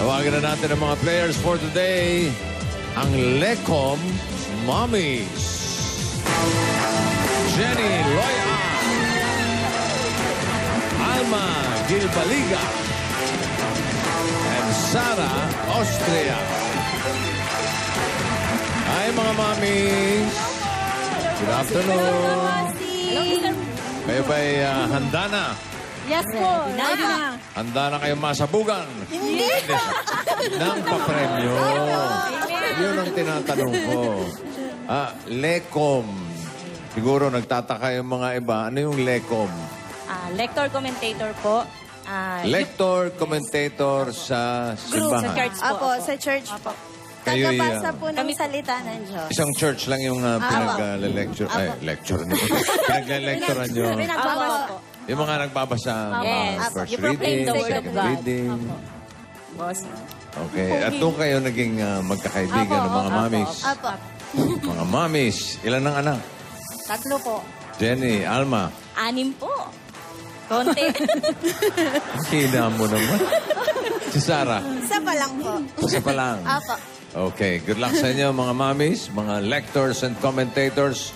Tawagin na natin ang mga players for today. Ang Lecom Mommies. Jenny Loya. Alma Gilbaliga. And Sara Austria. Hi mga mommies. Good afternoon. Kayo ba'y handa na? Yes po. Handa na kayo masabugan? Hindi po. Nang papremyo. Yun ang tinatanong ko. Lecom. Siguro nagtataka yung mga iba. Ano yung Lecom? Lector commentator po. Lector, commentator sa simbahan. Sa church po. Apo, sa church po. Kayo Tagabasa po ng salita ng Diyos. Isang church lang yung pinag-lecture. Lecture nyo. Pinag-lecturean nyo. Pinagbawas po. Yung mga nagbabasa. Yes. First You proclaim reading, the word of second God. reading. Boss. Okay. At doon kayo naging magkakaibigan ng mga mommies. Apo. Mga mommies. Ilan ang anak? 3 po. Jenny, Alma. 6 po. Konti. Hina mo naman. Si Sarah. Isa pa lang po. Isa pa lang. Apo. Okay. Good luck sa inyo mga mommies, mga lectors and commentators.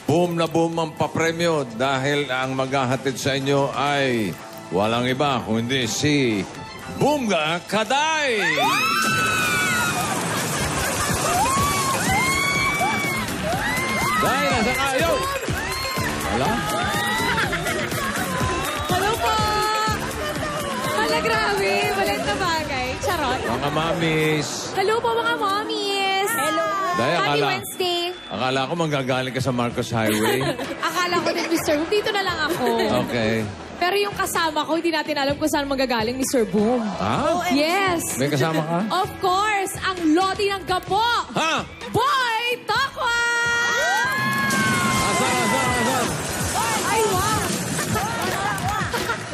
Boom na boom ang papremyo dahil ang maghahatid sa inyo ay walang iba kundi si Boomga Kaday! Dahil nasa kayo! Wala? Hello po! Hala, grabe. Walang na bagay. Charot. Mga mommies. Hello po, mga mommies. Hello. Dahil Happy Wednesday. Akala ko manggagaling ka sa Marcos Highway. Akala ko din, Mr. Boom. Dito na lang ako. Okay. Pero yung kasama ko, hindi natin alam kung saan magagaling, Mr. Boom. Ah? Yes. May kasama ka? Of course, ang Lodi ng Gapo. Ha? Boy Tokwa! Asan? Ay, wow.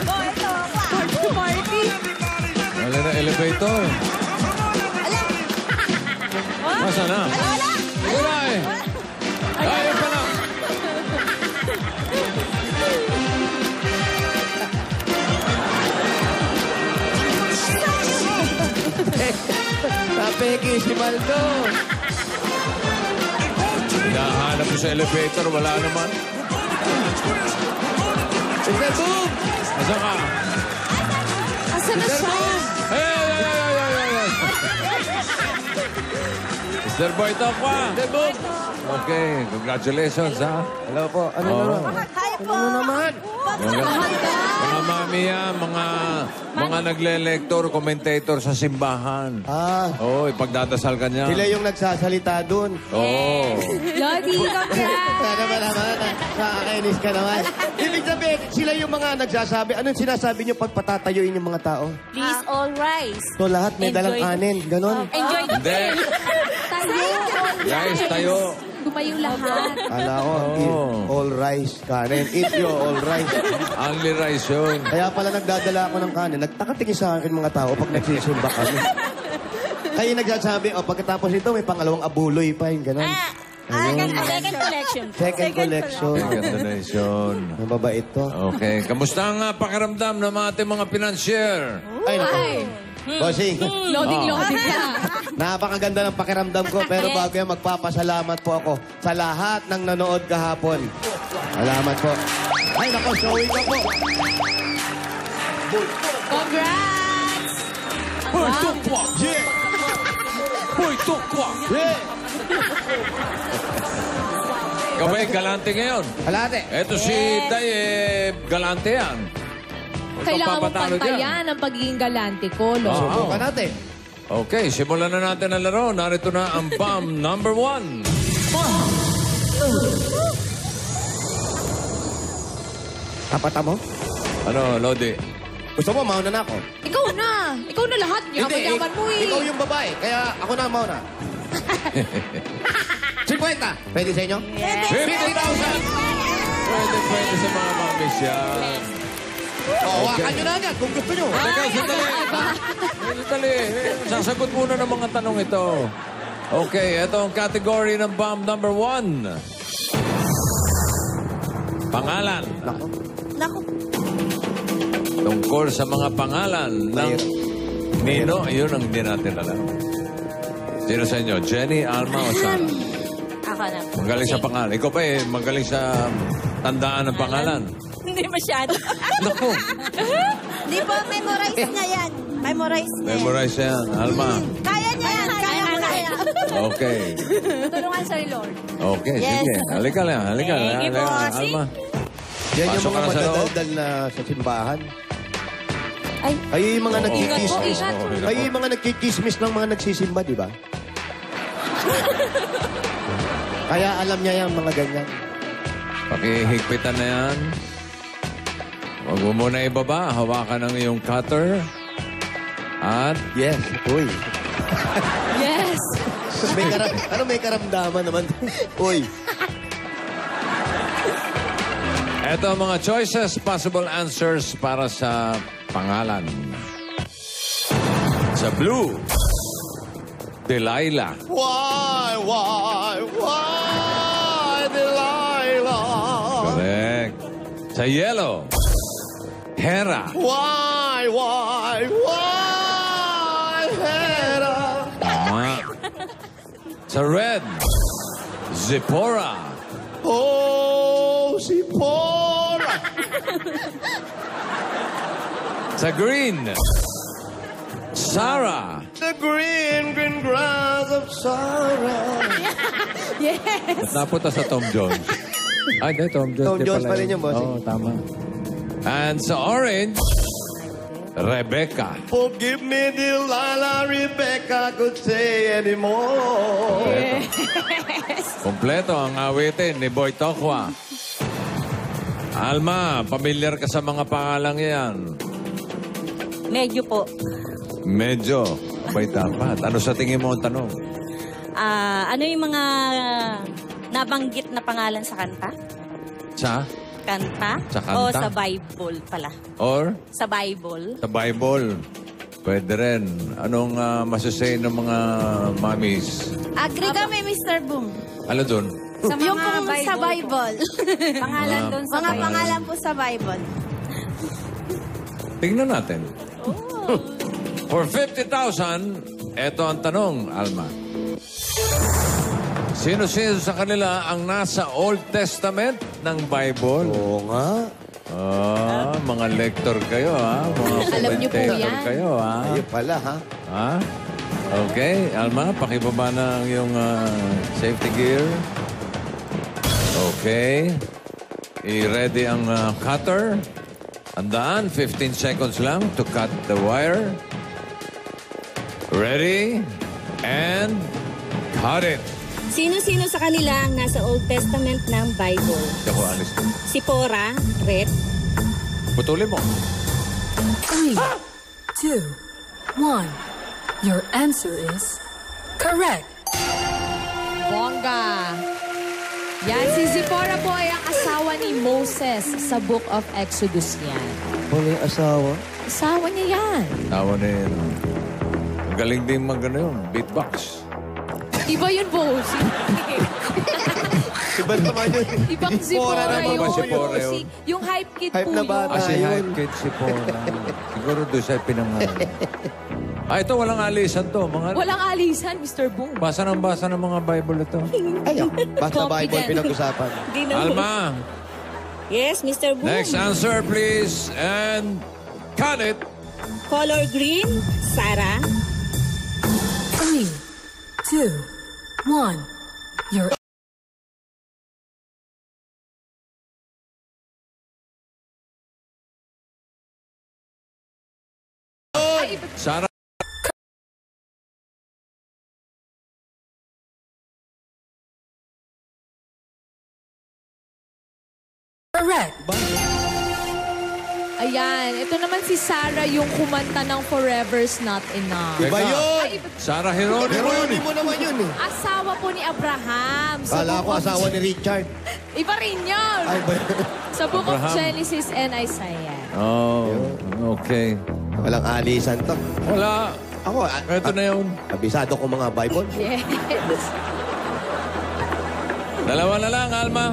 Boy, ito. Party. Wala na elevator. Masa na? Wala eh. Ayun pa na. Napeki si Maldo. Hinahanap ko sa elevator, wala naman. Mr. Boom! Asa ka? Asan na siya? Hey! Mr. Boy Tokwa. Mr. Boom! Okay, congratulations ha. Hello po. Ano naman? Hi po. Ano naman? Mga mami yan, mga nagle-lector, commentator sa simbahan. Oo, ipagdadasal ka niya. Sila yung nagsasalita dun. Oo. Lodi, congrats. Sana ba naman? Nakakainis ka naman. Ibig sabihin, sila yung mga nagsasabi. Anong sinasabi nyo pag patatayuin yung mga tao? Please all rise. So lahat may dalang kanin. Ganon. Enjoy the Hindi. Tayo. Guys, tayo. Tumayo lahat. Kala ko, all rice, kanin. Eat your all rice. Only rice yun. Kaya pala nagdadala ako ng kanin. Nagtakatingin sa akin mga tao pag nagsisimba kami. Kaya nagsasabi, pagkatapos ito, may pangalawang abuloy pa yung ganon. Second collection. Second collection. Second donation. Mababait to. Okay. Kamusta ang pakiramdam ng ating mga financier? Ay, naku. Bossing, Loading ka. napakaganda ng pakiramdam ko. Pero bago yan, magpapasalamat po ako sa lahat ng nanood kahapon. Salamat po. Ay, naku, showing ka po. Congrats! Hoy, Tokwa! Yeah! Hoy, Tokwa! Yeah! Kabay, galante ngayon. Halate. Eto si Day, galante yan. Kailangan mong Papatalo dyan. pantayan ang pagiging galante ko, Lord. Subukan natin. Okay, simulan na natin ang laro. Narito na ang bomb number 1. Tapata mo? Ano, Lodi? Gusto mo, mauna na ako. Ikaw na. Ikaw na lahat. Yaman-yaman mo eh. Ikaw yung babae, kaya ako na mauna. 50. Pwede sa inyo? 50,000! Pwede sa mga mamis yan. Hawakan nyo na agad kung gusto nyo. Teka, sandali. Sandali. Sasagot muna ng mga tanong ito. Okay, ito ang category ng bomb number 1. Pangalan. Naku. Tungkol sa mga pangalan ng Nino, yun ang hindi natin alam. Sino sa inyo? Jenny, Alma, o Sarah? Ako na po. Magaling sa pangalan. Ikaw pa magaling sa tandaan ng pangalan. Hindi masyado. Naku, Di po, memorize niya yan. Memorize niya yan. memorize yan. Alma. Kaya niya yan. Kaya mo kaya. Okay. Tulungan sa Lord. Okay, Yes. sige. Halika lang, halika. Thank you, Halika, bossing. Alma. Yan yung Pasok ka mga na sa loob. madadaldal na sa simbahan. Ay, Kayo yung mga Oo. nagkikismis. Ingat po, ingat Kayo po. yung mga nagkikismis ng mga nagsisimba, di ba? Kaya alam niya yung mga ganyan. Pakihigpitan na yan. Huwag mo muna ibaba. Hawakan ang iyong cutter. At Yes. Uy. Yes. May karamdaman naman? Uy. eto ang mga choices, possible answers para sa pangalan. Sa blue, Delilah. Why, Delilah? Correct. Sa yellow, Hera. Why, Hera? Tama. Sa red, Zipporah. Oh, si Pora. Sa green, Sarah. The green grass of Sarah. Yes. At napunta sa Tom Jones. Ay, di, Tom Jones. Tom di Jones pala pa rin yun. yun, bossing. Oo, tama. And sa orange, Rebecca. Forgive me, Delilah, Rebecca could say anymore. Kompleto ang awitin ni Boy Tokwa. Alma, pamilyar ka sa mga pangalang yan. medyo po. Medyo. Abay dapat. Ano sa tingin mo ang tanong? Ano yung mga nabanggit na pangalan sa kanta? Sa? Kanta? Sa kanta? O sa Bible pala? Or? Sa Bible? Sa Bible. Pwede rin. Anong masasay ng mga mommies? Agree kami, Mr. Boom. Ano dun? Sa Yung pong sa Bible. Pangalan doon sa Mga Bible. pangalan po sa Bible. Tingnan natin. For 50,000, eto ang tanong, Alma. Sino-sino sa kanila ang nasa Old Testament ng Bible? Oo nga. Mga lector kayo, ha? Mga Alam niyo po commentator yan. kayo, ha? Ayun pala, ha? Ha? Okay, Alma, pakibaba na ang iyong safety gear. Okay. I-ready ang cutter. Andaan, 15 seconds lang to cut the wire. Ready? And cut it. Sino-sino sa kanila ang nasa Old Testament ng Bible? Ako, alis ko. Si Pora, red. Putulin mo. 3, 2, 1. Your answer is correct. Bongga. Yan, si Zipporah po ay ang asawa ni Moses sa Book of Exodus yan. Ano yung asawa? Asawa niya yan. Tawa na yun. Ang galing din yun. Beatbox. Iba yun po. Iba naman yun. Ibang Zipporah naman yun. ba si Zipporah yun? Yung hype kid Hype po na yun. bata. Kasi Ayun. hype kid si Pona. Siguro doon sa pinangalan. Ito walang alisan to. Mga... Walang alisan, Mr. Boom. Basa ng mga Bible ito. Ayaw. Basta Bible Confident. pinag-usapan. Di na Alma, Yes, Mr. Boom. next answer please. And cut it. Color green, Sarah. 3, 2, 1. Your Sarah. correct. Ayan, ito naman si Sarah yung kumanta ng Forever's Not Enough. Iba Teka. yun! Sarah Pero Geronimo. hindi mo naman yun eh. Asawa po ni Abraham. Kala ko asawa ni Richard. Iba rin yun. Ay, ba? Sa Book of Abraham. Genesis and Isaiah. Oh, okay. Walang alisan to. Wala. Ako, Ito na yun. abisado ko mga Bible. Yes. Dalawa na lang, Alma.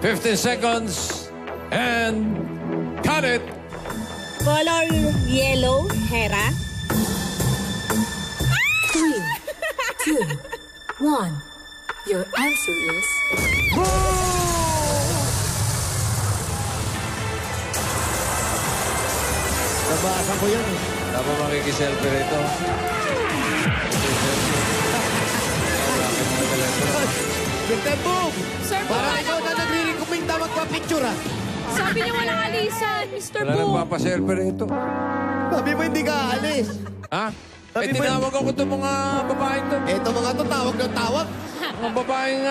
15 seconds. And cut it. Color yellow, Hera. 3, 2, 1. Your answer is Nabasa ko yan. Tama makikiselfie rito. Mr. Boom! Sir, Para paano ikaw na ba? nagre-recommenda magpa-picture, ha? Sabi niya walang alisan, Mr. Wala Boom. nagpapaselfie rito. Sabi mo hindi ka aalis. Ha? Sabi mo- Tinawag ako itong mga babaeng to. Eto mga to, tawag ng tawag. Mga babaeng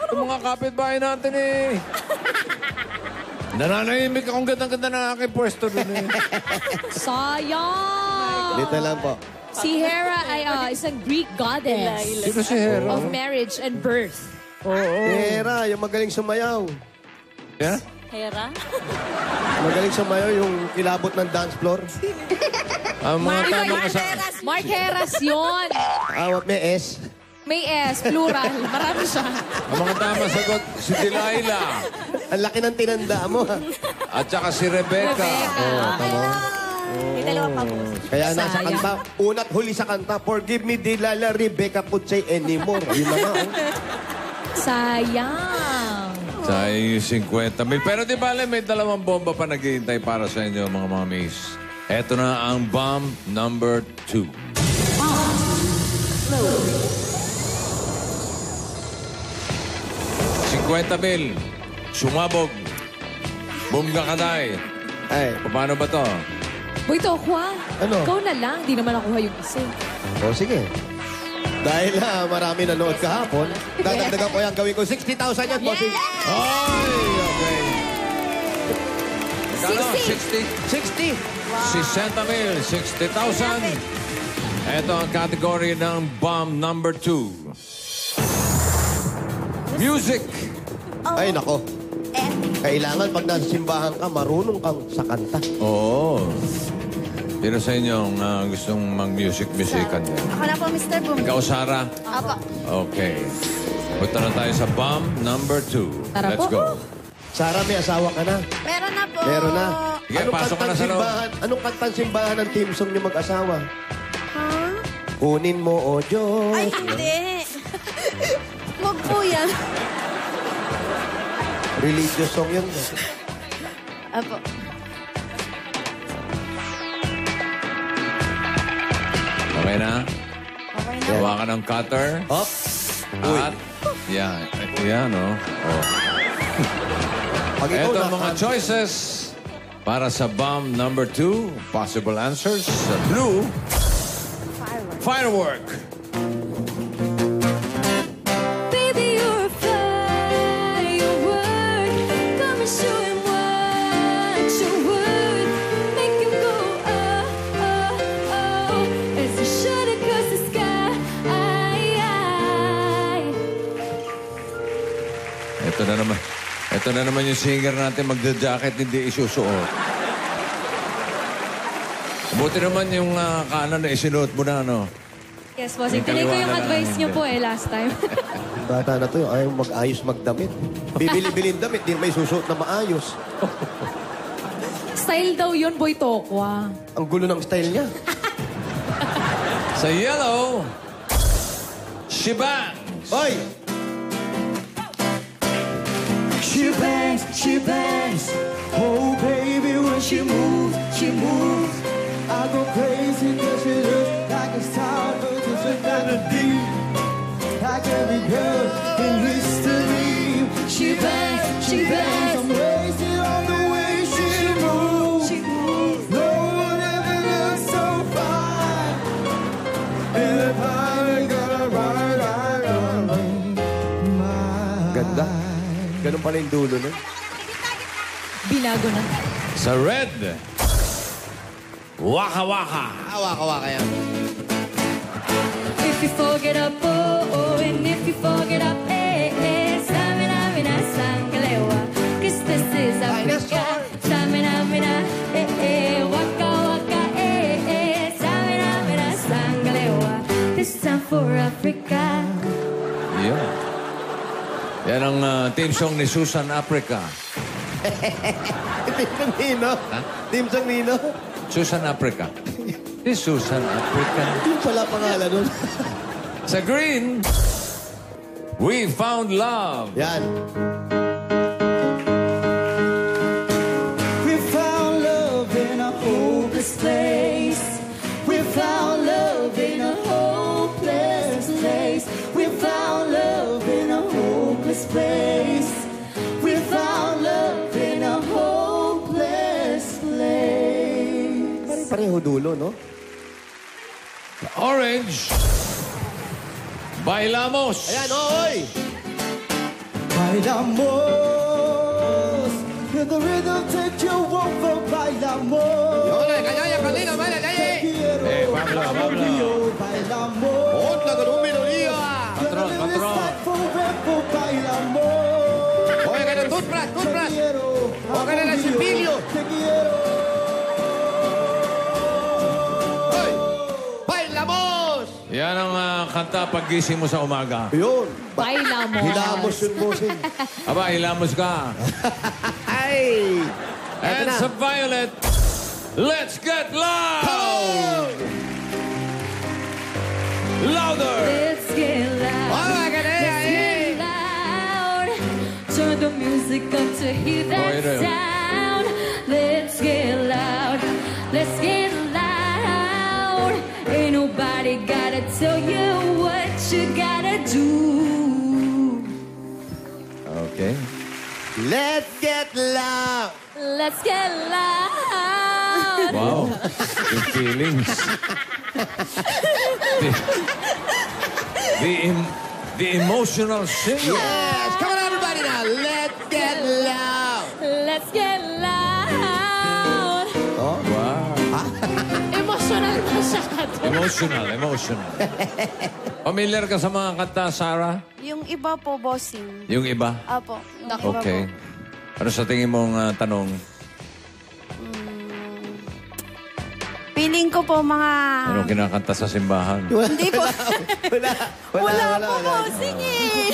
itong mga kapitbahay natin eh. Nananahimik akong gandang-ganda na aking pwesto dun eh. Sayang! Dito lang po. Si Hera ay isang Greek goddess Sino si Hera? of marriage and birth. Hera, yung magaling sumayaw. Yeah? Hera? Magaling sumayaw yung kilabot ng dance floor. Ang mga tamang Mark Heras yun. Awat may S. May S, plural. Marami siya. Ang mga tama sagot, si Delilah. Ang laki ng tinanda mo, ha? At saka si Rebecca. May dalawa pa po. Kaya nasa Sayang. kanta, una't huli sa kanta, forgive me, Delilah, Rebecca could say anymore. Yun na nga, oh. Sayang. Sa 50 mil. Pero di bale, may dalawang bomba pa naghihintay para sa inyo, mga mommies. Eto na ang bomb number 2. 50 mil. Sumabog. Bumga kaday. Ay, Paano ba to? Boy, Tokwa. Ano? Ikaw na lang. Di naman nakuha yung isa. o sige. Dahil marami nanood kahapon, dadagdagan ko yan, gawin ko 60,000 yan, bossing. Ay, okay. Kano? 60? 60! 60 mil. 60,000. Ito ang category ng bomb number 2. Music. Ay, nako. Kailangan pag nasa simbahan ka, marunong kang sa kanta. Oo. Pero sa inyo ang gustong mag-music-musican yan. Ako na po, Mr. Boom. Ikaw, Sarah? Apo. Okay. Punta na tayo sa bomb number 2. Tara Let's po. go. Sarah, may asawa ka na. Meron na po. Meron na. Sige, pasok ka na sa loob. Anong kantang simbahan ng team song niyo mag-asawa? Ha? Kunin mo, o Diyos. Ay, hindi. Huwag po yan. Religious song yun. Apo. Okay na? Okay na. Gawa ka ng cutter. Hop. Uy. At, yan. Ito yan, oh. Pag ikaw Ito na ang mga choices para sa bomb number 2. Possible answers. Sa blue, firework. Baby, you're a firework. Come and show him what you would. Make him go, oh, oh, oh. As you shoot across the sky. Ito na naman yung singer natin magda-jacket, hindi isusuot. Buti naman yung kanan na isinuot mo na, ano? Yes, bossing. Yung Tinay ko kaliwa yung na lang, advice niyo hindi. po last time. Bata na to, ayaw mag-ayos magdamit. Bibili-bilin damit, di may susuot na maayos. Style daw yun, Boy Tokwa. Ang gulo ng style niya. Sa yellow, Shibang. Hoy! She bangs, oh baby when she moves, I go crazy cause she looks like a star, but it's a melody, like every girl in history. She bangs, I'm crazy on the way she moves, no one ever looks so fine, if I gotta ride my Ganda. Ganun pala yung dulo nun. Binago na. Sa red, Waka Waka. Waka-waka yan. If you forget up, oh, oh, and if you forget up, eh, eh, stamina, mina, sangalewa. 'Cause this is Africa. Stamina, mina, eh, eh, waka, waka, eh, eh, stamina, mina, sangalewa. This time for Africa. Yeah. Yan ang team song ni Susan Africa. Team Sang Nino? Ha? Team Sang Nino? Susan Africa. Si Susan Africa. Yung pala pangalan nun. Sa green, We Found Love. Yan. We found love in a hopeless place. We found love in a hopeless place. We found love in a hopeless place. We found love in a hopeless place. Pareho dulo, no? Orange, Bailamos. Ayan, oy! Bailamos, let the rhythm take you over. Bailamos. Pablo. Bailamos. Otra con un melodía. Patrón, patrón. Forever, bailamos. Oye, que no, toothbrush, Te toothbrush. quiero. Póngale el cepillo. Te quiero. Oy! Bailamos! Yan ang kanta paggising mo sa umaga. Yun. Bailamos. Hilamos yun, bossing. Aba, hilamos ka. Ay! And na. sa violet, let's get loud! Louder! Let's get loud. Oh, my God, Let's get loud. Turn the music up to hear that Boy, ito yun. sound. Let's get loud. Let's get loud. Ain't nobody gotta tell you what you gotta do. Okay. Let's get loud! Let's get loud. Wow. Yung feelings. The emotional singer. Yes! Come on, everybody now! Let's get loud! Let's get loud. Wow. Emotional masyado. Emotional. Familiar ka sa mga kanta, Sarah? Yung iba po, bossing. Yung iba? Apo. Okay. Ano sa tingin mong tanong? Feeling ko po mga... Anong kinakanta sa simbahan? Hindi po. Wala po, bossing eh.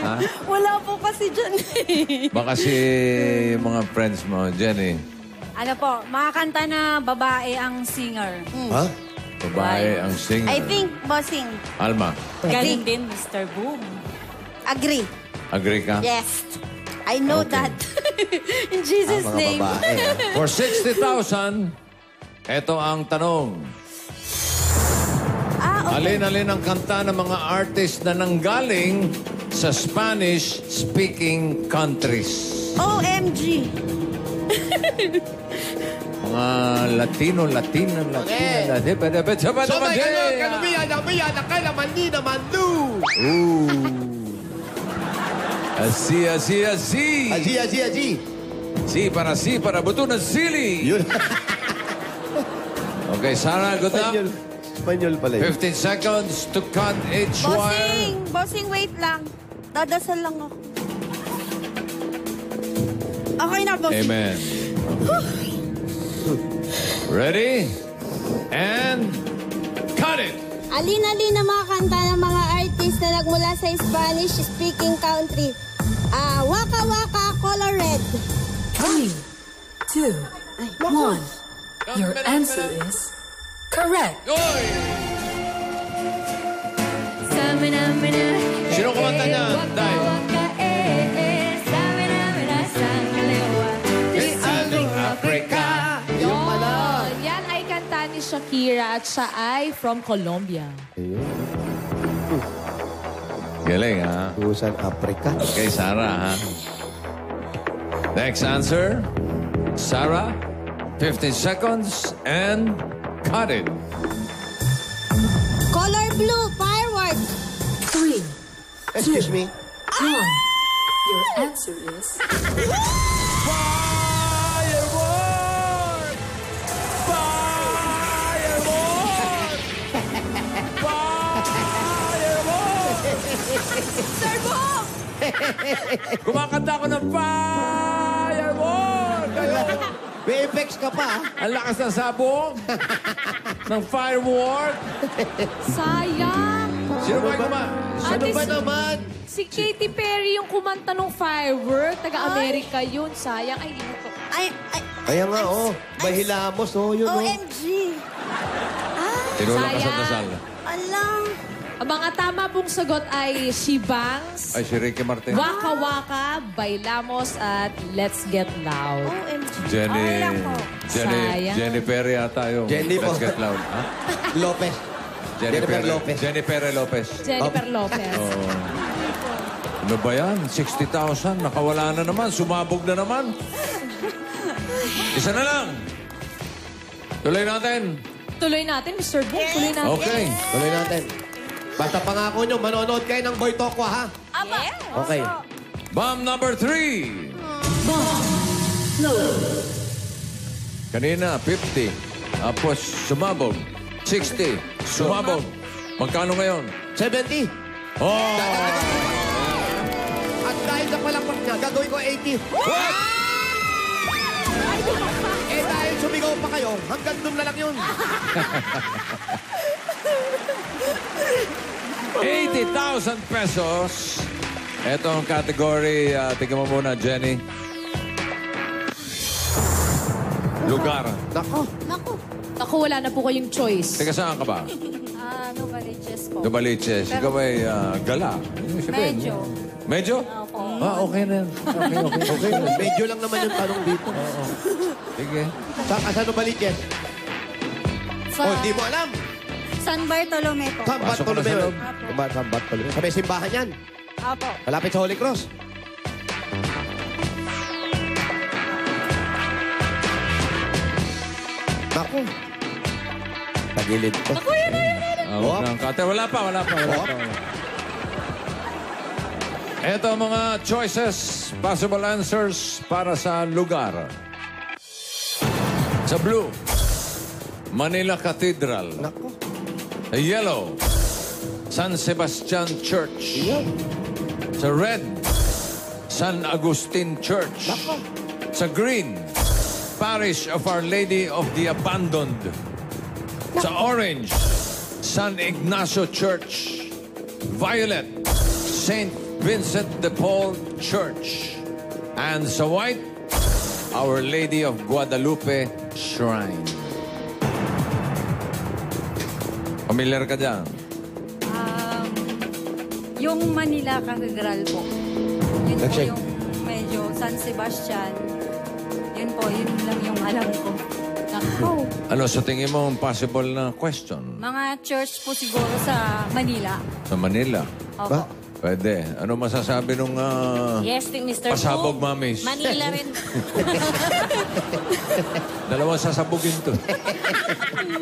Ha? Wala po kasi dyan eh. Baka si mga friends mo, Jenny, Ano po, mga kanta na babae ang singer. Ha? babae ang singer. I think, bossing, Alma, Galing din, Mr. Boom. agree. agree ka? Yes. I know Okay. that. In Jesus' Mga name. babae, ha? For 60,000, eto ang tanong. Okay. Alin-alin ang kanta ng mga artist na nanggaling sa Spanish-speaking countries? OMG. Mga Latino. Sabay kayo, kalumiya, namiya, nakalaman naman, du! Así. Aji, aji, aji. Sí, para buto ng sili. Yun. Okay, Sarah, good luck. Espanyol pala yun. 15 seconds to cut each wire. Bossing, wait lang. Dadasal lang ako. Okay na, bossing. Amen. Ready? And cut it. Alin-alin na mga kanta ng mga artist na nagmula sa Spanish-speaking country. Waka Waka, Color Red. 3, 2, 1. Your answer is correct. Oy! Samina-mina. Sino kumanta niya, Day? Waka-waka, Samina-mina, sangalewa. Africa. Yan ay kanta ni Shakira at siya ay from Colombia. Galing, ha? Busan Africa. Okay, Sarah, ha? Next answer. Sarah, 15 seconds and cut it. Color Blue, Firework. 3, Excuse me. 1. Your answer is Kumakanta ako ng firework! May effects ka pa, ha? Ang lakas ng sabong ng firework. Sayang! Sino ba kumanta? Ano ba naman? Si Katy Perry yung kumanta ng Firework. Taga-America yun. Sayang. Ay, hindi mo to. Ay, Kaya nga, Bahilamos, yun, OMG. Tinulang Sayang. kasal-kasal. Alam. Ang mga tama pong sagot ay Shibangs, Ay, si Ricky Martin. Waka Waka, Bailamos, at Let's Get Loud. OMG. Jenny, Alam ko. Sayang. Jenny Perry yata yung Jenny po. Let's Get Loud. Ha? Lopez. Jennifer Lopez. Jenny Perry Lopez. Jennifer Lopez. Ano ba yan? 60,000. Nakawala na naman. Sumabog na naman. Isa na lang. Tuloy natin. Tuloy natin, Mr. Boom. Tuloy natin. Okay. Tuloy natin. Basta pangako nyo, manonood kayo ng Boy Tokwa, ha? Okay. Bomb number 3. Kanina, 50. Tapos, sumabog. 60. Sumabog. Magkano ngayon? 70. Oh! At dahil sa palakpak niya, gagawin ko 80. Dahil sumigaw pa kayo, hanggang doon na lang yun. 80,000 pesos. Ito ang category. Tingnan mo muna, Jenny. Lugar. Nako. Ako, wala na po kayong choice. Teka, saan ka ba? Novaliches po. Gabaliches. Ikaw ay gala. Medyo. Medyo? Okay na yan. Okay. Medyo lang naman yung tanong dito. Sige. Saan ka sa Novaliches? Di mo alam. San Bartolome po. San Pasok ka na sa Bartolome. loob. San Bartolome. Sa may simbahan yan. Apo. Malapit sa Holy Cross. Naku. Tagilid ko. Huwag na ang kate. Wala pa. Ito ang mga choices, possible answers para sa lugar. Sa blue, Manila Cathedral. Naku. Sa yellow, San Sebastian Church. Sa red, San Agustin Church. Sa green, Parish of Our Lady of the Abandoned. Sa orange, San Ignacio Church. Violet, Saint Vincent de Paul Church. And sa white, Our Lady of Guadalupe Shrine. Familiar ka dyan? Yung Manila Cathedral po. Yun po Check. yung medyo San Sebastian. Yun po, yun lang yung alam ko. Ano sa tingin mo ang possible na question? Mga church po siguro sa Manila. Sa Manila? Opo. Pwede. Ano masasabi nung Yes, Mr. pasabog, Boom. mamis? Manila rin. Dalawang sasabugin to.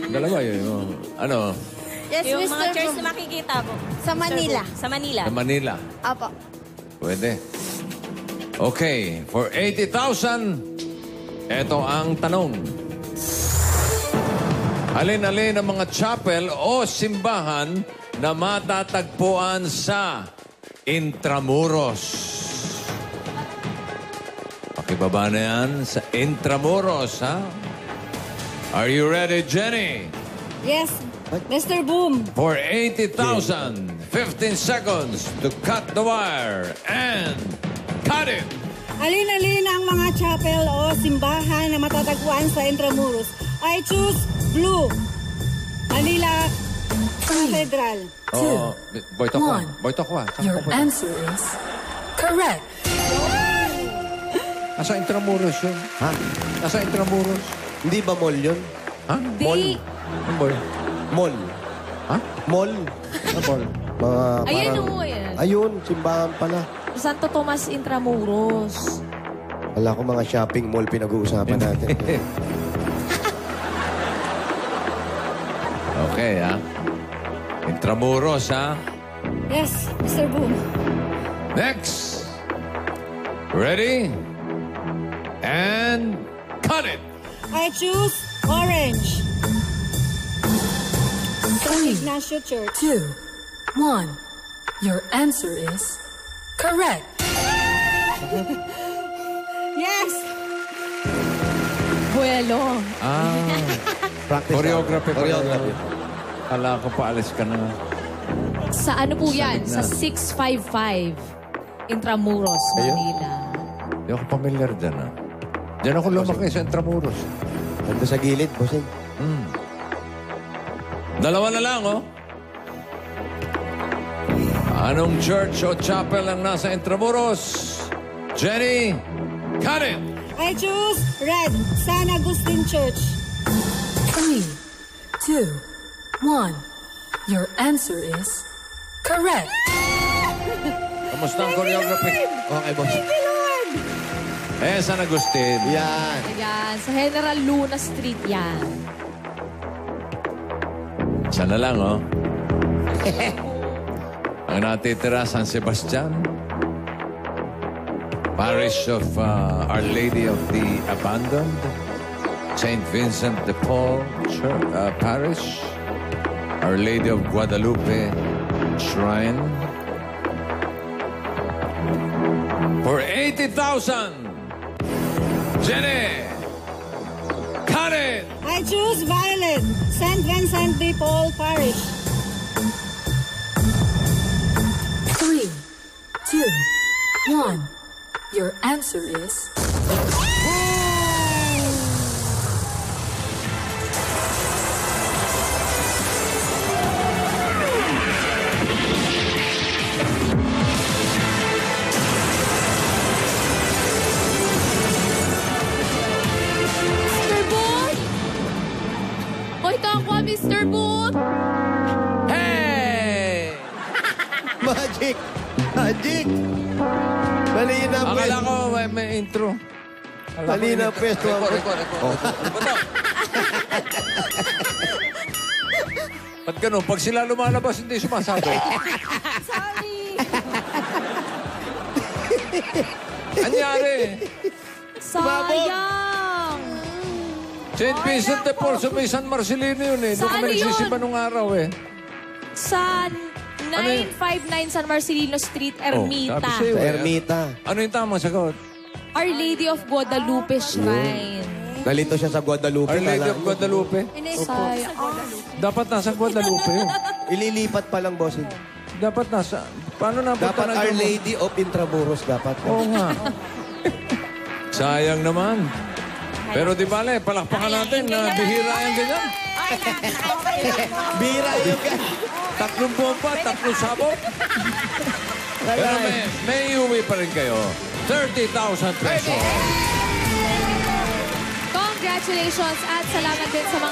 Dalawa yun. Ano? Yes, Yung Mr. mga church Boom. na makikita po. Sa Manila. Sa Manila. Sa Manila. Apo. Pwede. Okay. For 80,000, ito ang tanong. Alin-alin ang mga chapel o simbahan na matatagpuan sa Intramuros? Pakibaba na yan sa Intramuros, ha? Are you ready, Jenny? Yes, Mr. Boom. For 80,000, 15 seconds to cut the wire and cut it. Alin-alin ang mga chapel o simbahan na matatagpuan sa Intramuros? I choose blue. Manila Cathedral. Oh, Boy Tokwa. one. Boy Tokwa. Your answer is correct. Nasa Intramuros yun. Ha? Nasa Intramuros. Hindi ba mall yun? Ha? Mall. Ano boy? Mall. Ha? Mall. Ano boy? Mga Ayan parang- o, ayan. Ayun, simbahan pala. Santo Tomas Intramuros. Wala ko mga shopping mall pinag-uusapan natin. Okay, ha? Intramuros, ha? Yes, Mr. Boom. Next. Ready? And cut it. I choose orange. San 3, Ignacio Church. 2, 1. Your answer is correct. Yes! Buelo. Practice. Choreography. Choreography. Kala ko paalis ka na. Sa ano po yan? Sa 655 Intramuros, Manila. Hindi ako familiar dyan, ha? Diyan ako lumaki sa Intramuros. Nandun sa gilid, bossing. Dalawa na lang, oh. Anong church o chapel ang nasa Intramuros? Jenny, Karen. I choose red, San Agustin Church. 3, 2, 1. Your answer is correct. Kamusta ang choreography? Okay, boss. San Agustin. Yan. Ayan, sa General Luna Street yan. Isa na lang, oh. Ang natitira, San Sebastian. Parish of Our Lady of the Abandoned. St. Vincent de Paul Parish. Our Lady of Guadalupe Shrine. For 80,000, Jenny, Karen. I choose violet, St. Vincent de Paul Parish. 3, 2, 1. Your answer is Mr. Booth! Ito ako, Mr. Booth! Hey! Magic! Magic! Mali na, Akala ko may intro. Mali na, pwesto. Record. Ano ba to? Ba't ganun? Pag sila lumalabas, hindi sumasabi. Sorry! Anyari? Sayang! St. Vincent de Paul sa may San Marcelino yun eh. Doon Saan kami yun? nagsisimba nung araw eh. Sa Ano yun? 959 San Marcelino Street, Oh, Ermita. sabi sa'yo. Sa Ermita. Ano yung tamang sagot? Our Lady of Guadalupe Shrine. Nalito siya sa Guadalupe. Our Lady kala of mo. Guadalupe? Sayang. Dapat nasa Guadalupe yun. Ililipat pa lang, bossing. Dapat nasa... Paano napunta Dapat na Our dyan? Lady of Intramuros dapat. Oo nga. Sayang naman. Pero di bale, palakpakan natin na bihira yung ganyan. Bira yun ka. Tatlong bomba, tatlong sabog. Pero may iuwi pa rin kayo. 30,000 pesos. Congratulations at salamat din sa mga